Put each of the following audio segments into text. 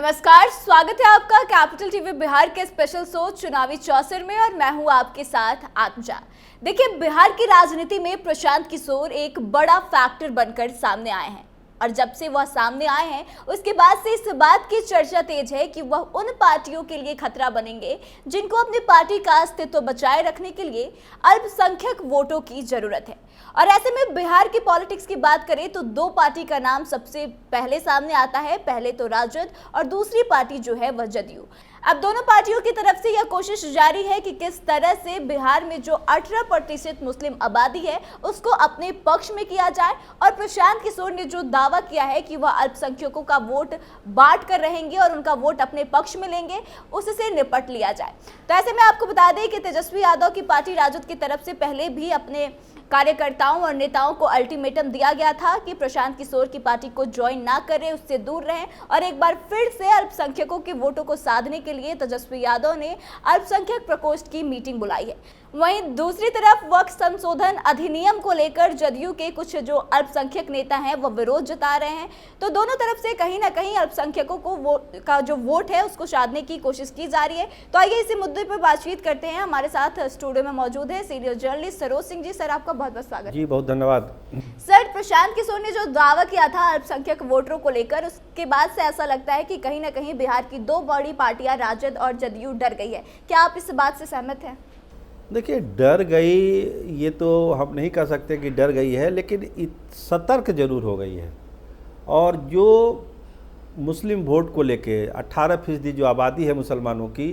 नमस्कार, स्वागत है आपका कैपिटल टीवी बिहार के स्पेशल शो चुनावी चौसर में और मैं हूं आपके साथ आत्मजा। देखिए, बिहार की राजनीति में प्रशांत किशोर एक बड़ा फैक्टर बनकर सामने आए हैं और जब से वह सामने आए हैं उसके बाद से इस बात की चर्चा तेज है कि वह उन पार्टियों के लिए खतरा बनेंगे जिनको अपनी पार्टी का अस्तित्व बचाए रखने के लिए अल्पसंख्यक वोटों की जरूरत है। और ऐसे में बिहार की पॉलिटिक्स की बात करें तो दो पार्टी का नाम सबसे पहले सामने आता है। पहले तो राजद और दूसरी पार्टी जो है वह जदयू। अब दोनों पार्टियों की तरफ से यह कोशिश जारी है कि किस तरह से बिहार में जो 18% मुस्लिम आबादी है उसको अपने पक्ष में किया जाए और प्रशांत किशोर ने जो दावा किया है कि वह अल्पसंख्यकों का वोट बांट कर रहेंगे और उनका वोट अपने पक्ष में लेंगे, उससे निपट लिया जाए। तो ऐसे में आपको बता दें कि तेजस्वी यादव की पार्टी राजद की तरफ से पहले भी अपने कार्यकर्ताओं और नेताओं को अल्टीमेटम दिया गया था कि प्रशांत किशोर की पार्टी को ज्वाइन ना करें, उससे दूर रहें और एक बार फिर से अल्पसंख्यकों के वोटों को साधने के लिए तेजस्वी यादव ने अल्पसंख्यक प्रकोष्ठ की मीटिंग बुलाई है। वहीं दूसरी तरफ वक्फ संशोधन अधिनियम को लेकर जदयू के कुछ जो अल्पसंख्यक नेता हैं वो विरोध जता रहे हैं। तो दोनों तरफ से कहीं ना कहीं अल्पसंख्यकों का जो वोट है उसको साधने की कोशिश की जा रही है। तो आइए इसी मुद्दे पर बातचीत करते हैं। हमारे साथ स्टूडियो में मौजूद है senior journalist Saroj Singh ji. Sir, आपका बहुत बहुत स्वागत। जी, बहुत धन्यवाद। सर, प्रशांत किशोर ने जो दावा किया था अल्पसंख्यक वोटरों को लेकर, उसके बाद से ऐसा लगता है कि कहीं ना कहीं बिहार की दो बड़ी पार्टियां राजद और जदयू डर गई है। क्या आप इस बात से सहमत हैं? देखिए, डर गई ये तो हम नहीं कह सकते कि डर गई है, लेकिन सतर्क जरूर हो गई है। और जो मुस्लिम वोट को लेके 18% जो आबादी है मुसलमानों की,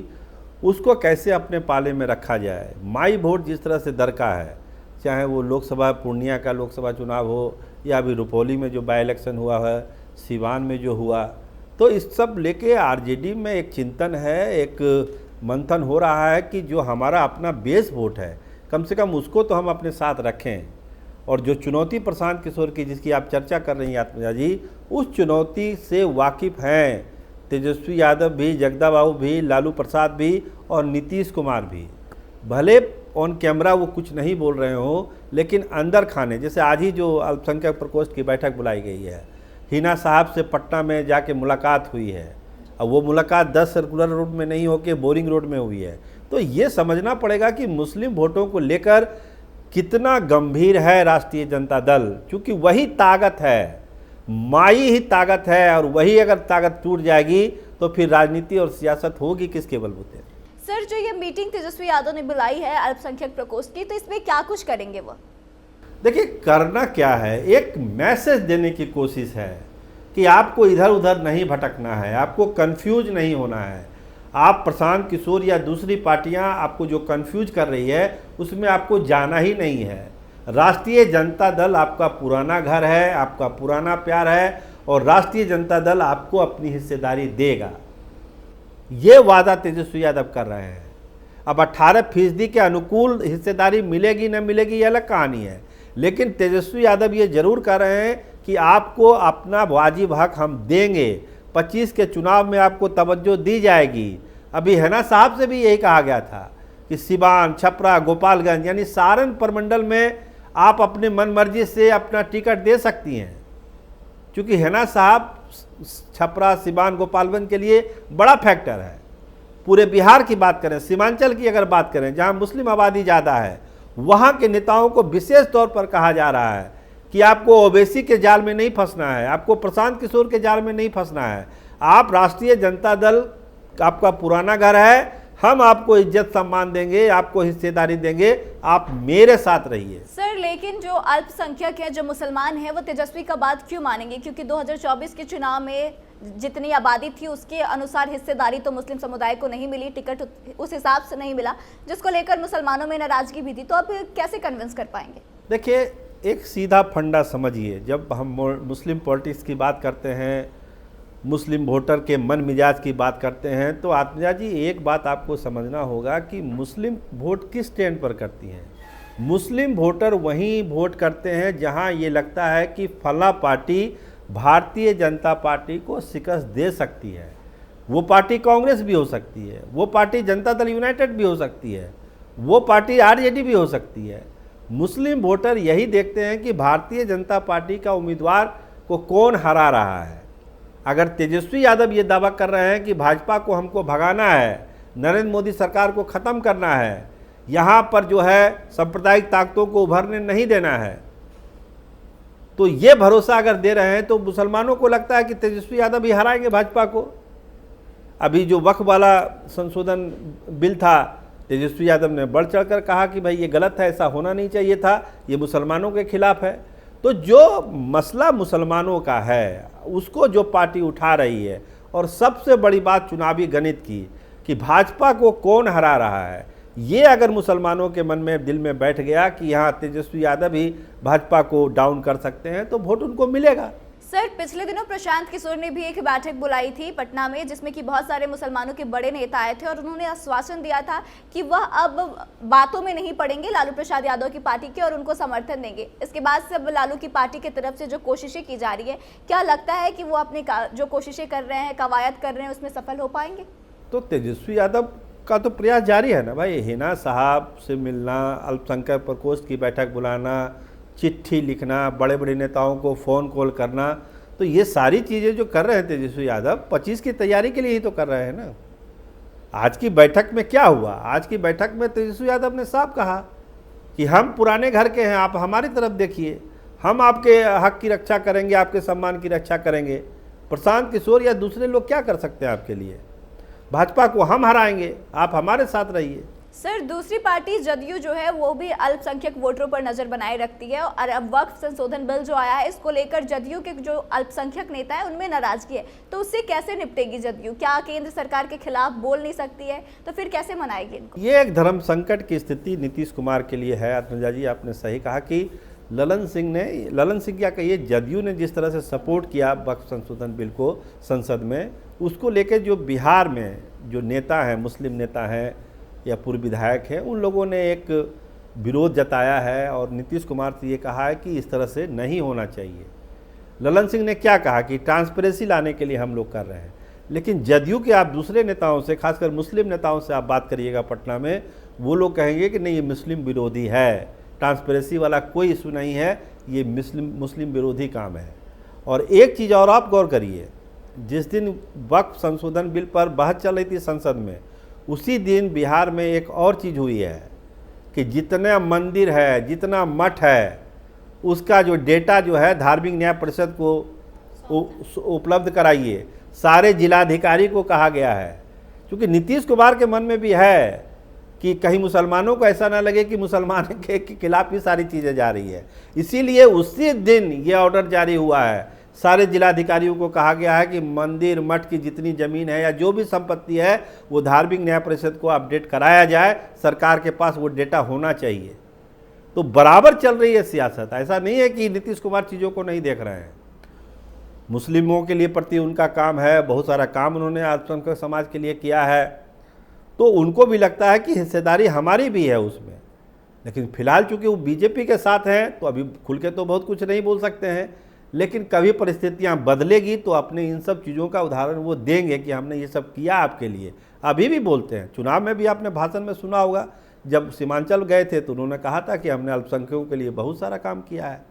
उसको कैसे अपने पाले में रखा जाए। माई वोट जिस तरह से दरका है, चाहे वो लोकसभा पूर्णिया का लोकसभा चुनाव हो या अभी रुपौली में जो बाई इलेक्शन हुआ है, सिवान में जो हुआ, तो इस सब लेके आरजेडी में एक चिंतन है, एक मंथन हो रहा है कि जो हमारा अपना बेस वोट है कम से कम उसको तो हम अपने साथ रखें। और जो चुनौती प्रशांत किशोर की जिसकी आप चर्चा कर रही हैं आत्मजा जी, उस चुनौती से वाकिफ़ हैं तेजस्वी यादव भी, जगदा बाबू भी, लालू प्रसाद भी और नीतीश कुमार भी। भले ऑन कैमरा वो कुछ नहीं बोल रहे हो, लेकिन अंदर खाने, जैसे आज ही जो अल्पसंख्यक प्रकोष्ठ की बैठक बुलाई गई है, हिना साहब से पटना में जाके मुलाकात हुई है। अब वो मुलाकात 10 सर्कुलर रोड में नहीं होकर बोरिंग रोड में हुई है। तो ये समझना पड़ेगा कि मुस्लिम वोटों को लेकर कितना गंभीर है राष्ट्रीय जनता दल, क्योंकि वही ताकत है, माई ही ताकत है। और वही अगर ताकत टूट जाएगी तो फिर राजनीति और सियासत होगी किसके बलबूते। सर, जो ये मीटिंग तेजस्वी यादव ने बुलाई है अल्पसंख्यक प्रकोष्ठ की, तो इसमें क्या कुछ करेंगे वो? देखिए, करना क्या है, एक मैसेज देने की कोशिश है कि आपको इधर उधर नहीं भटकना है, आपको कंफ्यूज नहीं होना है। आप प्रशांत किशोर या दूसरी पार्टियां आपको जो कंफ्यूज कर रही है उसमें आपको जाना ही नहीं है। राष्ट्रीय जनता दल आपका पुराना घर है, आपका पुराना प्यार है और राष्ट्रीय जनता दल आपको अपनी हिस्सेदारी देगा। ये वादा तेजस्वी यादव कर रहे हैं। अब 18% के अनुकूल हिस्सेदारी मिलेगी न मिलेगी ये अलग कहानी है, लेकिन तेजस्वी यादव ये जरूर कर रहे हैं कि आपको अपना वाजिब हक हम देंगे। 25 के चुनाव में आपको तवज्जो दी जाएगी। अभी हिना साहब से भी यही कहा गया था कि सिवान, छपरा, गोपालगंज यानी सारण प्रमंडल में आप अपने मन मर्जी से अपना टिकट दे सकती हैं, क्योंकि हिना साहब छपरा, सिवान, गोपालगंज के लिए बड़ा फैक्टर है। पूरे बिहार की बात करें, सीमांचल की अगर बात करें, जहाँ मुस्लिम आबादी ज़्यादा है, वहाँ के नेताओं को विशेष तौर पर कहा जा रहा है कि आपको ओवैसी के जाल में नहीं फंसना है, आपको प्रशांत किशोर के जाल में नहीं फंसना है। आप राष्ट्रीय जनता दल आपका पुराना घर है, हम आपको इज्जत सम्मान देंगे, आपको हिस्सेदारी देंगे, आप मेरे साथ रहिए। सर, लेकिन जो अल्पसंख्यक हैं, जो मुसलमान हैं, वो तेजस्वी का बात क्यों मानेंगे? क्योंकि 2024 के चुनाव में जितनी आबादी थी उसके अनुसार हिस्सेदारी तो मुस्लिम समुदाय को नहीं मिली, टिकट उस हिसाब से नहीं मिला, जिसको लेकर मुसलमानों में नाराजगी भी थी। तो आप कैसे कन्विंस कर पाएंगे? देखिए, एक सीधा फंडा समझिए, जब हम मुस्लिम पॉलिटिक्स की बात करते हैं, मुस्लिम वोटर के मन मिजाज की बात करते हैं, तो आत्मजा जी एक बात आपको समझना होगा कि मुस्लिम वोट किस स्टैंड पर करती हैं। मुस्लिम वोटर वहीं वोट करते हैं जहां ये लगता है कि फला पार्टी भारतीय जनता पार्टी को शिकस्त दे सकती है। वो पार्टी कांग्रेस भी हो सकती है, वो पार्टी जनता दल यूनाइटेड भी हो सकती है, वो पार्टी आरजेडी भी हो सकती है। मुस्लिम वोटर यही देखते हैं कि भारतीय जनता पार्टी का उम्मीदवार को कौन हरा रहा है। अगर तेजस्वी यादव ये दावा कर रहे हैं कि भाजपा को हमको भगाना है, नरेंद्र मोदी सरकार को ख़त्म करना है, यहाँ पर जो है सांप्रदायिक ताकतों को उभरने नहीं देना है, तो ये भरोसा अगर दे रहे हैं तो मुसलमानों को लगता है कि तेजस्वी यादव ही हराएंगे भाजपा को। अभी जो वक्फ वाला संशोधन बिल था, तेजस्वी यादव ने बढ़ चढ़कर कहा कि भाई ये गलत है, ऐसा होना नहीं चाहिए था, ये मुसलमानों के खिलाफ है। तो जो मसला मुसलमानों का है उसको जो पार्टी उठा रही है, और सबसे बड़ी बात चुनावी गणित की कि भाजपा को कौन हरा रहा है, ये अगर मुसलमानों के मन में दिल में बैठ गया कि यहाँ तेजस्वी यादव ही भाजपा को डाउन कर सकते हैं, तो वोट उनको मिलेगा। सर, पिछले दिनों प्रशांत किशोर ने भी एक बैठक बुलाई थी पटना में, जिसमें कि बहुत सारे मुसलमानों के बड़े नेता आए थे और उन्होंने आश्वासन दिया था कि वह अब बातों में नहीं पड़ेंगे लालू प्रसाद यादव की पार्टी के और उनको समर्थन देंगे। इसके बाद से अब लालू की पार्टी की तरफ से जो कोशिशें की जा रही है, क्या लगता है कि वो अपने जो कोशिशें कर रहे हैं, कवायद कर रहे हैं, उसमें सफल हो पाएंगे? तो तेजस्वी यादव का तो प्रयास जारी है ना भाई, हिना साहब से मिलना, अल्पसंख्यक प्रकोष्ठ की बैठक बुलाना, चिट्ठी लिखना, बड़े बड़े नेताओं को फ़ोन कॉल करना, तो ये सारी चीज़ें जो कर रहे हैं तेजस्वी यादव 25 की तैयारी के लिए ही तो कर रहे हैं ना। आज की बैठक में क्या हुआ? आज की बैठक में तेजस्वी यादव ने साफ कहा कि हम पुराने घर के हैं, आप हमारी तरफ देखिए, हम आपके हक की रक्षा करेंगे, आपके सम्मान की रक्षा करेंगे। प्रशांत किशोर या दूसरे लोग क्या कर सकते हैं आपके लिए? भाजपा को हम हराएंगे, आप हमारे साथ रहिए। सर, दूसरी पार्टी जदयू जो है वो भी अल्पसंख्यक वोटरों पर नजर बनाए रखती है और अब वक्फ संशोधन बिल जो आया है, इसको लेकर जदयू के जो अल्पसंख्यक नेता है उनमें नाराजगी है, तो उससे कैसे निपटेगी जदयू? क्या केंद्र सरकार के खिलाफ बोल नहीं सकती है? तो फिर कैसे मनाएगी इनको? ये एक धर्म संकट की स्थिति नीतीश कुमार के लिए है। आत्मजा जी, आपने सही कहा कि ललन सिंह क्या कहिए, जदयू ने जिस तरह से सपोर्ट किया वक्फ संशोधन बिल को संसद में, उसको लेकर जो बिहार में जो नेता हैं, मुस्लिम नेता हैं या पूर्व विधायक हैं, उन लोगों ने एक विरोध जताया है और नीतीश कुमार से ये कहा है कि इस तरह से नहीं होना चाहिए। ललन सिंह ने क्या कहा कि ट्रांसपेरेंसी लाने के लिए हम लोग कर रहे हैं, लेकिन जदयू के आप दूसरे नेताओं से, खासकर मुस्लिम नेताओं से आप बात करिएगा पटना में, वो लोग कहेंगे कि नहीं, ये मुस्लिम विरोधी है, ट्रांसपेरेंसी वाला कोई इशू नहीं है, ये मुस्लिम विरोधी काम है। और एक चीज़ और आप गौर करिए, जिस दिन वक्फ संशोधन बिल पर बहस चल रही थी संसद में, उसी दिन बिहार में एक और चीज़ हुई है कि जितना मंदिर है, जितना मठ है, उसका जो डेटा जो है धार्मिक न्याय परिषद को उपलब्ध कराइए। सारे जिलाधिकारी को कहा गया है, क्योंकि नीतीश कुमार के मन में भी है कि कहीं मुसलमानों को ऐसा ना लगे कि मुसलमान के खिलाफ ही सारी चीज़ें जा रही है। इसीलिए उसी दिन ये ऑर्डर जारी हुआ है, सारे जिलाधिकारियों को कहा गया है कि मंदिर मठ की जितनी ज़मीन है या जो भी संपत्ति है वो धार्मिक न्याय परिषद को अपडेट कराया जाए, सरकार के पास वो डेटा होना चाहिए। तो बराबर चल रही है सियासत, ऐसा नहीं है कि नीतीश कुमार चीज़ों को नहीं देख रहे हैं। मुस्लिमों के लिए प्रति उनका काम है, बहुत सारा काम उन्होंने अल्पसंख्यक समाज के लिए किया है, तो उनको भी लगता है कि हिस्सेदारी हमारी भी है उसमें। लेकिन फिलहाल चूँकि वो बीजेपी के साथ हैं तो अभी खुल के तो बहुत कुछ नहीं बोल सकते हैं, लेकिन कभी परिस्थितियां बदलेगी तो अपने इन सब चीज़ों का उदाहरण वो देंगे कि हमने ये सब किया आपके लिए। अभी भी बोलते हैं, चुनाव में भी आपने भाषण में सुना होगा, जब सीमांचल गए थे तो उन्होंने कहा था कि हमने अल्पसंख्यकों के लिए बहुत सारा काम किया है।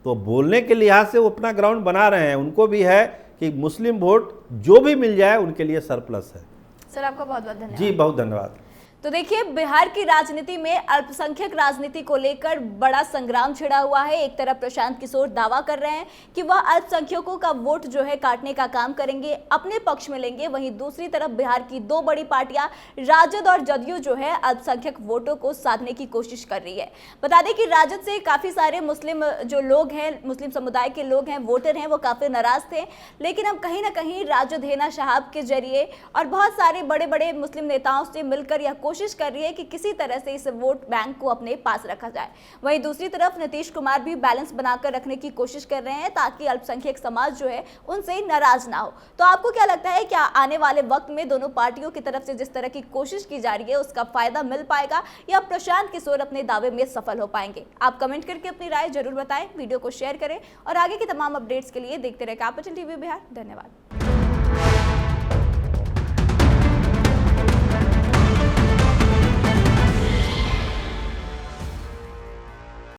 तो बोलने के लिहाज से वो अपना ग्राउंड बना रहे हैं, उनको भी है कि मुस्लिम वोट जो भी मिल जाए उनके लिए सरप्लस है। सर, आपका बहुत बहुत धन्यवाद। जी, बहुत धन्यवाद। तो देखिए, बिहार की राजनीति में अल्पसंख्यक राजनीति को लेकर बड़ा संग्राम छिड़ा हुआ है। एक तरफ प्रशांत किशोर दावा कर रहे हैं कि वह अल्पसंख्यकों का वोट जो है काटने का काम करेंगे, अपने पक्ष में लेंगे। वहीं दूसरी तरफ बिहार की दो बड़ी पार्टियां राजद और जदयू जो है अल्पसंख्यक वोटों को साधने की कोशिश कर रही है। बता दें कि राजद से काफी सारे मुस्लिम जो लोग हैं, मुस्लिम समुदाय के लोग हैं, वोटर हैं, वो काफी नाराज थे। लेकिन अब कहीं ना कहीं राजद हिना साहब के जरिए और बहुत सारे बड़े बड़े मुस्लिम नेताओं से मिलकर यह कोशिश कर रही है कि किसी तरह से इस वोट बैंक को अपने पास रखा जाए। वहीं दूसरी तरफ नीतीश कुमार भी बैलेंस बनाकर रखने की कोशिश कर रहे हैं ताकि अल्पसंख्यक समाज जो है उनसे नाराज ना हो। तो आपको क्या लगता है, क्या आने वाले वक्त में दोनों पार्टियों की तरफ से जिस तरह की कोशिश की जा रही है उसका फायदा मिल पाएगा या प्रशांत किशोर अपने दावे में सफल हो पाएंगे? आप कमेंट करके अपनी राय जरूर बताएं, वीडियो को शेयर करें और आगे की तमाम अपडेट्स के लिए देखते रहे कैपिटल टीवी बिहार। धन्यवाद।